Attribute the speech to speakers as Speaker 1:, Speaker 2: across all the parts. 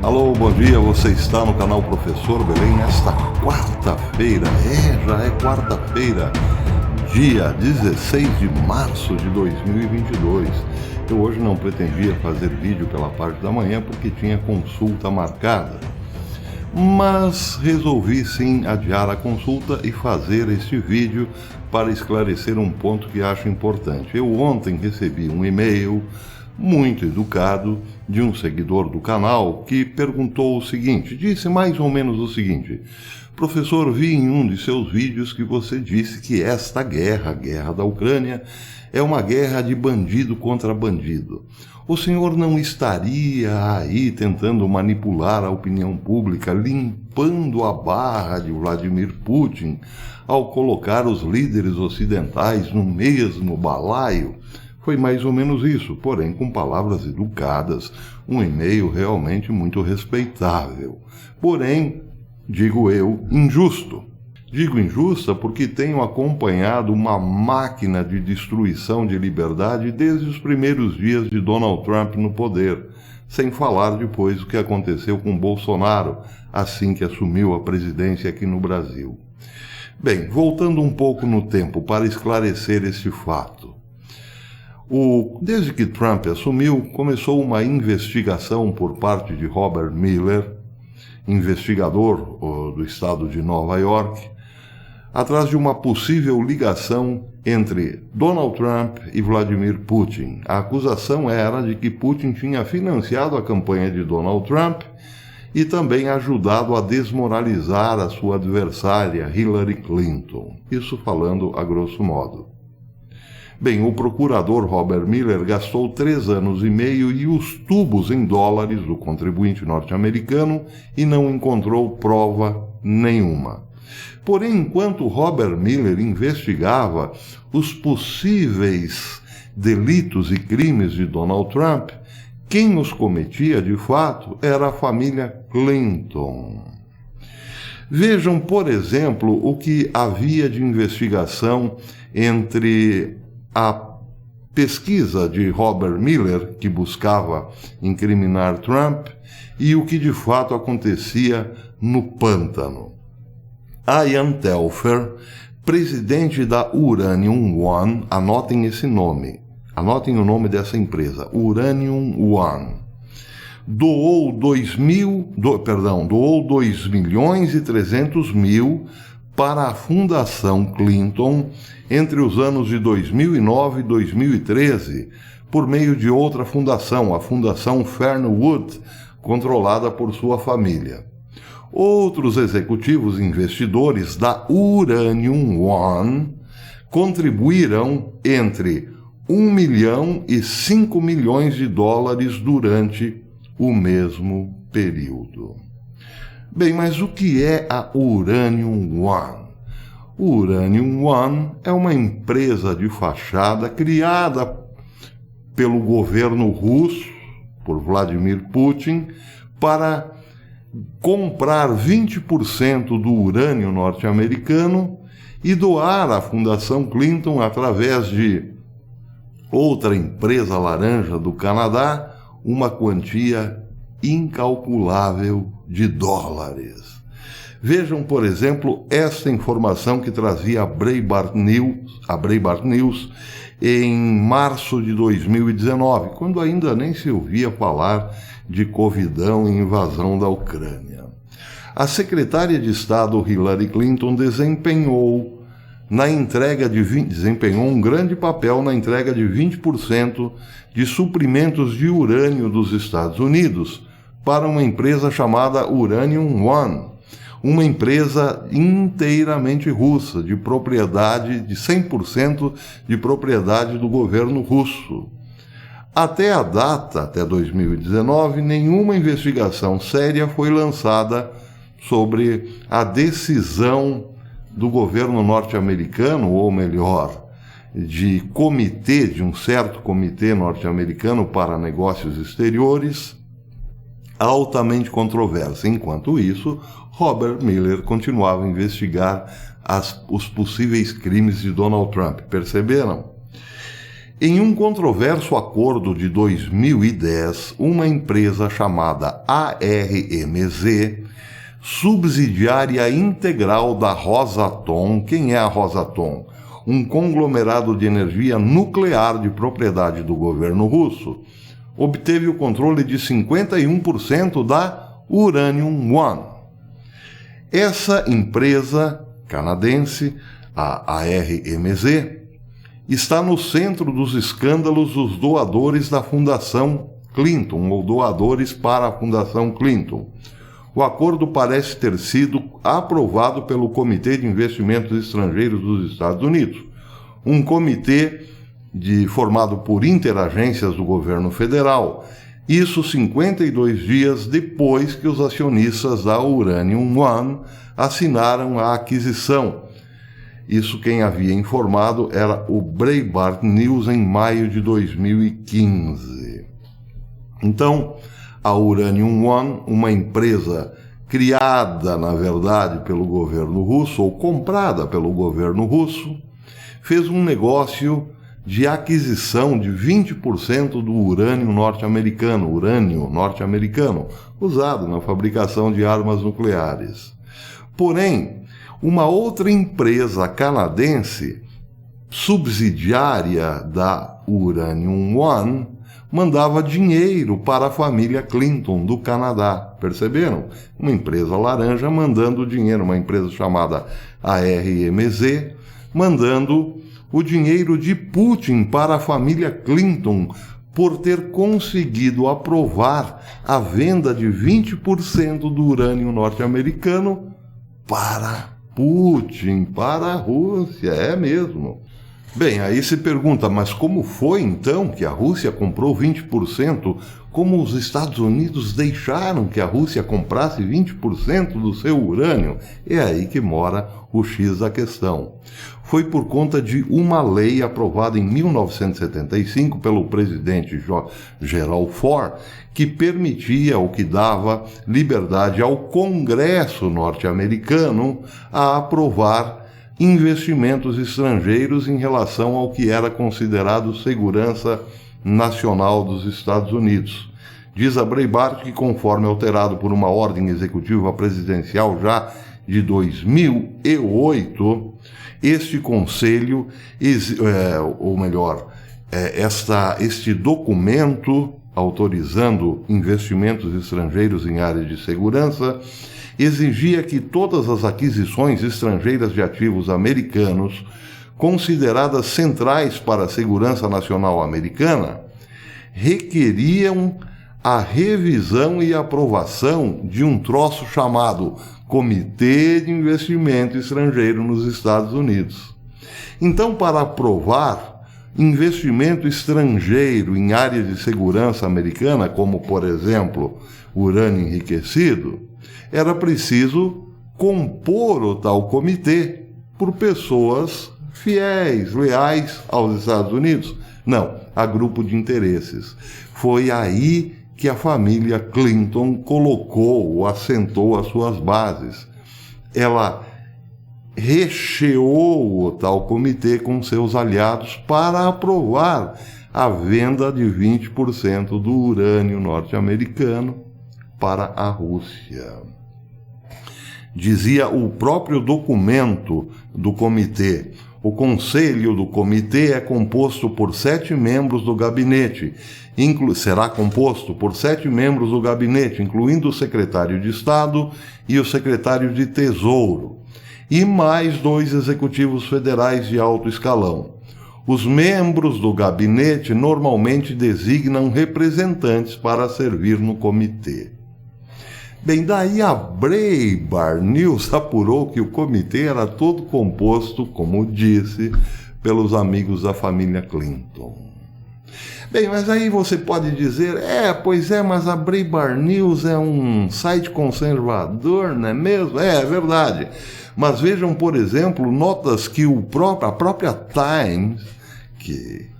Speaker 1: Alô, bom dia, você está no canal Professor Belém nesta quarta-feira, já é quarta-feira, dia 16 de março de 2022. Eu hoje não pretendia fazer vídeo pela parte da manhã porque tinha consulta marcada, mas resolvi sim adiar a consulta e fazer este vídeo para esclarecer um ponto que acho importante. Eu ontem recebi um e-mail muito educado de um seguidor do canal que perguntou o seguinte, disse mais ou menos o seguinte: professor, vi em um de seus vídeos que você disse que esta guerra, a guerra da Ucrânia, é uma guerra de bandido contra bandido. O senhor não estaria aí tentando manipular a opinião pública, limpando a barra de Vladimir Putin ao colocar os líderes ocidentais no mesmo balaio? Foi mais ou menos isso, porém com palavras educadas, um e-mail realmente muito respeitável. Porém, digo eu, injusto. Digo injusta porque tenho acompanhado uma máquina de destruição de liberdade desde os primeiros dias de Donald Trump no poder, sem falar depois do que aconteceu com Bolsonaro, assim que assumiu a presidência aqui no Brasil. Bem, voltando um pouco no tempo para esclarecer este fato. Desde que Trump assumiu, começou uma investigação por parte de Robert Mueller, investigador do estado de Nova York, atrás de uma possível ligação entre Donald Trump e Vladimir Putin. A acusação era de que Putin tinha financiado a campanha de Donald Trump e também ajudado a desmoralizar a sua adversária Hillary Clinton. Isso falando a grosso modo. Bem, o procurador Robert Mueller gastou 3 anos e meio e os tubos em dólares do contribuinte norte-americano e não encontrou prova nenhuma. Porém, enquanto Robert Mueller investigava os possíveis delitos e crimes de Donald Trump, quem os cometia de fato era a família Clinton. Vejam, por exemplo, o que havia de investigação entre a pesquisa de Robert Mueller, que buscava incriminar Trump, e o que de fato acontecia no pântano. Ian Telfer, presidente da Uranium One, anotem esse nome, anotem o nome dessa empresa, Uranium One, doou 2.300.000 para a Fundação Clinton entre os anos de 2009 e 2013, por meio de outra fundação, a Fundação Fernwood, controlada por sua família. Outros executivos investidores da Uranium One contribuíram entre 1 milhão e 5 milhões de dólares durante o mesmo período. Bem, mas o que é a Uranium One? O Uranium One é uma empresa de fachada criada pelo governo russo, por Vladimir Putin, para comprar 20% do urânio norte-americano e doar à Fundação Clinton, através de outra empresa laranja do Canadá, uma quantia incalculável de dólares. Vejam, por exemplo, esta informação que trazia a Breitbart News em março de 2019, quando ainda nem se ouvia falar de Covidão e invasão da Ucrânia. A secretária de Estado Hillary Clinton desempenhou um grande papel na entrega de 20% de suprimentos de urânio dos Estados Unidos para uma empresa chamada Uranium One, uma empresa inteiramente russa, de 100% de propriedade do governo russo. Até a data, até 2019, nenhuma investigação séria foi lançada sobre a decisão do governo norte-americano, ou melhor, de um certo comitê norte-americano para negócios exteriores, altamente controversa. Enquanto isso, Robert Mueller continuava a investigar os possíveis crimes de Donald Trump. Perceberam? Em um controverso acordo de 2010, uma empresa chamada ARMZ, subsidiária integral da Rosatom. Quem é a Rosatom? Um conglomerado de energia nuclear de propriedade do governo russo, obteve o controle de 51% da Uranium One. Essa empresa canadense, a ARMZ, está no centro dos escândalos dos doadores da Fundação Clinton, ou doadores para a Fundação Clinton. O acordo parece ter sido aprovado pelo Comitê de Investimentos Estrangeiros dos Estados Unidos, um comitê formado por interagências do governo federal, isso 52 dias depois que os acionistas da Uranium One assinaram a aquisição. Isso quem havia informado era o Breitbart News em maio de 2015. Então, a Uranium One, uma empresa criada, na verdade, pelo governo russo, ou comprada pelo governo russo, fez um negócio de aquisição de 20% do urânio norte-americano, usado na fabricação de armas nucleares. Porém, uma outra empresa canadense, subsidiária da Uranium One, mandava dinheiro para a família Clinton do Canadá. Perceberam? Uma empresa laranja mandando dinheiro, uma empresa chamada ARMZ, mandando o dinheiro de Putin para a família Clinton por ter conseguido aprovar a venda de 20% do urânio norte-americano para Putin, para a Rússia, é mesmo. Bem, aí se pergunta, mas como foi então que a Rússia comprou 20%? Como os Estados Unidos deixaram que a Rússia comprasse 20% do seu urânio? É aí que mora o X da questão. Foi por conta de uma lei aprovada em 1975 pelo presidente Gerald Ford, que permitia ou que dava liberdade ao Congresso norte-americano a aprovar investimentos estrangeiros em relação ao que era considerado segurança nacional dos Estados Unidos. Diz a Breitbart que, conforme alterado por uma ordem executiva presidencial já de 2008, este conselho, este documento autorizando investimentos estrangeiros em áreas de segurança, exigia que todas as aquisições estrangeiras de ativos americanos, consideradas centrais para a segurança nacional americana, requeriam a revisão e aprovação de um troço chamado Comitê de Investimento Estrangeiro nos Estados Unidos. Então, para aprovar investimento estrangeiro em áreas de segurança americana, como, por exemplo, urânio enriquecido, era preciso compor o tal comitê por pessoas fiéis, leais aos Estados Unidos. Não, a grupo de interesses. Foi aí que a família Clinton colocou ou assentou as suas bases. Ela recheou o tal comitê com seus aliados para aprovar a venda de 20% do urânio norte-americano para a Rússia. Dizia o próprio documento do comitê: o conselho do comitê é composto por 7 membros do gabinete, será composto por 7 membros do gabinete, incluindo o secretário de Estado e o secretário de Tesouro, e mais 2 executivos federais de alto escalão. Os membros do gabinete normalmente designam representantes para servir no comitê. Bem, daí a Breitbart News apurou que o comitê era todo composto, como disse, pelos amigos da família Clinton. Bem, mas aí você pode dizer, pois é, mas a Breitbart News é um site conservador, não é mesmo? É verdade. Mas vejam, por exemplo, notas que a própria Times, que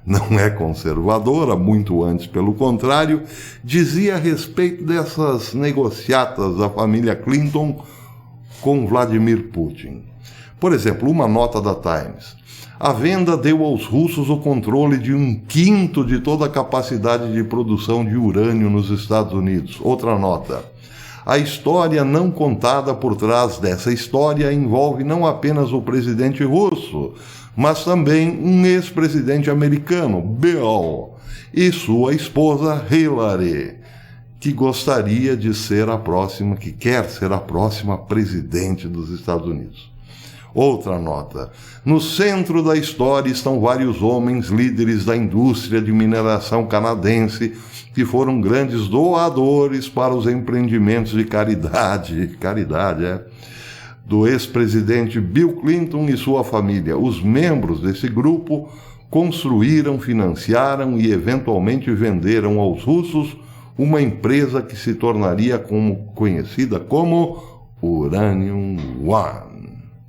Speaker 1: não é conservadora, muito antes pelo contrário, dizia a respeito dessas negociatas da família Clinton com Vladimir Putin. Por exemplo, uma nota da Times. A venda deu aos russos o controle de 1/5 de toda a capacidade de produção de urânio nos Estados Unidos. Outra nota. A história não contada por trás dessa história envolve não apenas o presidente russo, mas também um ex-presidente americano, Bill, e sua esposa Hillary, que gostaria de ser a próxima, que quer ser a próxima presidente dos Estados Unidos. Outra nota. No centro da história estão vários homens líderes da indústria de mineração canadense que foram grandes doadores para os empreendimentos de caridade, do ex-presidente Bill Clinton e sua família. Os membros desse grupo construíram, financiaram e eventualmente venderam aos russos uma empresa que se tornaria conhecida como Uranium One.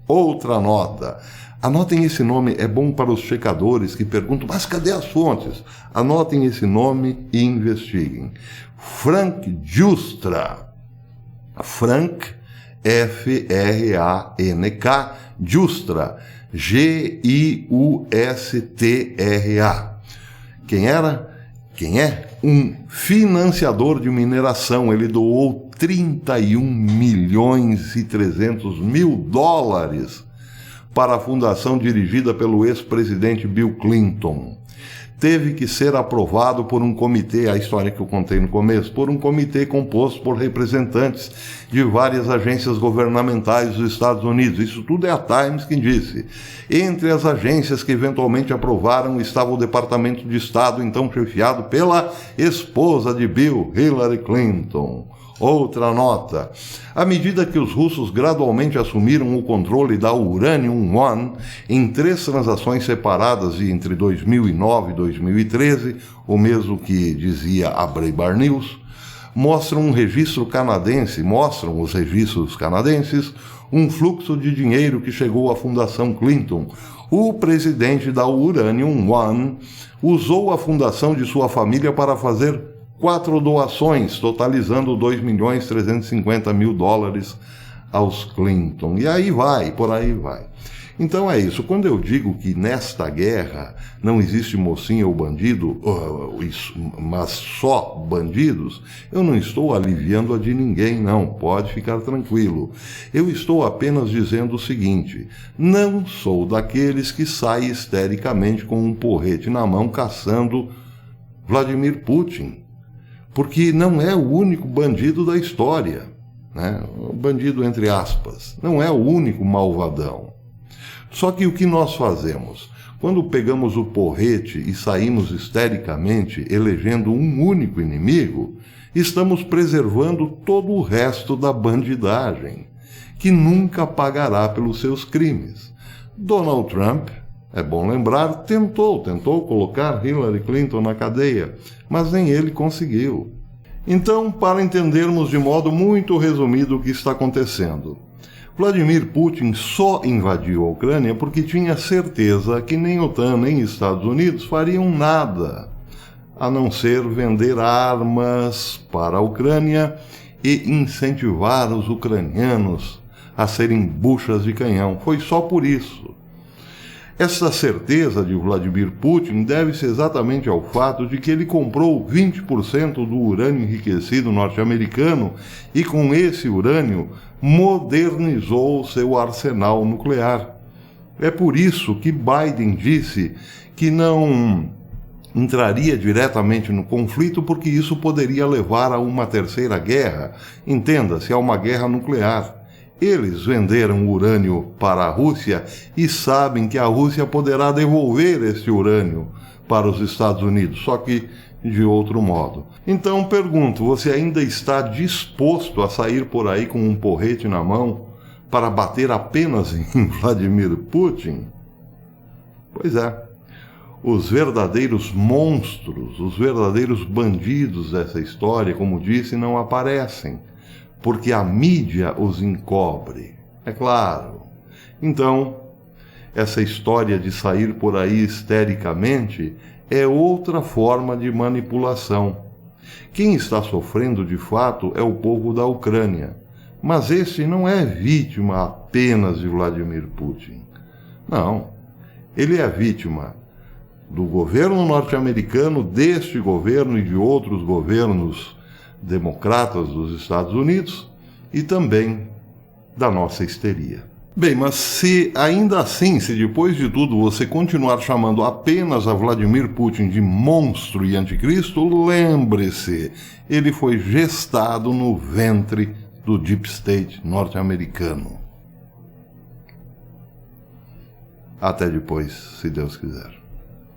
Speaker 1: Outra nota. Anotem esse nome, é bom para os checadores que perguntam, mas cadê as fontes? Anotem esse nome e investiguem. Frank Giustra. Frank, F-R-A-N-K, Giustra, G-I-U-S-T-R-A. Quem era? Quem é? Um financiador de mineração. Ele doou 31.300.000 dólares para a fundação dirigida pelo ex-presidente Bill Clinton. Teve que ser aprovado por um comitê, a história que eu contei no começo, por um comitê composto por representantes de várias agências governamentais dos Estados Unidos. Isso tudo é a Times quem disse. Entre as agências que eventualmente aprovaram estava o Departamento de Estado, então chefiado pela esposa de Bill, Hillary Clinton. Outra nota. À medida que os russos gradualmente assumiram o controle da Uranium One em 3 transações separadas entre 2009 e 2013, o mesmo que dizia a Breitbart News, mostram os registros canadenses, um fluxo de dinheiro que chegou à Fundação Clinton. O presidente da Uranium One usou a fundação de sua família para fazer 4 doações, totalizando 2.350.000 dólares aos Clinton. E aí vai, por aí vai. Então é isso. Quando eu digo que nesta guerra não existe mocinha ou bandido, mas só bandidos, eu não estou aliviando a de ninguém, não. Pode ficar tranquilo. Eu estou apenas dizendo o seguinte: não sou daqueles que saem histericamente com um porrete na mão caçando Vladimir Putin. Porque não é o único bandido da história, né? O bandido entre aspas, não é o único malvadão. Só que o que nós fazemos? Quando pegamos o porrete e saímos histericamente elegendo um único inimigo, estamos preservando todo o resto da bandidagem, que nunca pagará pelos seus crimes. Donald Trump, é bom lembrar, tentou colocar Hillary Clinton na cadeia, mas nem ele conseguiu. Então, para entendermos de modo muito resumido o que está acontecendo, Vladimir Putin só invadiu a Ucrânia porque tinha certeza que nem OTAN nem Estados Unidos fariam nada, a não ser vender armas para a Ucrânia e incentivar os ucranianos a serem buchas de canhão. Foi só por isso. Essa certeza de Vladimir Putin deve-se exatamente ao fato de que ele comprou 20% do urânio enriquecido norte-americano e com esse urânio modernizou seu arsenal nuclear. É por isso que Biden disse que não entraria diretamente no conflito porque isso poderia levar a uma terceira guerra, entenda-se, a uma guerra nuclear. Eles venderam urânio para a Rússia e sabem que a Rússia poderá devolver esse urânio para os Estados Unidos, só que de outro modo. Então pergunto, você ainda está disposto a sair por aí com um porrete na mão para bater apenas em Vladimir Putin? Pois é. Os verdadeiros monstros, os verdadeiros bandidos dessa história, como disse, não aparecem, porque a mídia os encobre, é claro. Então, essa história de sair por aí histericamente é outra forma de manipulação. Quem está sofrendo de fato é o povo da Ucrânia, Mas esse não é vítima apenas de Vladimir Putin. Não. Ele é vítima do governo norte-americano, deste governo e de outros governos democratas dos Estados Unidos e também da nossa histeria. Bem, mas se ainda assim, se depois de tudo você continuar chamando apenas a Vladimir Putin de monstro e anticristo, lembre-se, ele foi gestado no ventre do Deep State norte-americano. Até depois, se Deus quiser.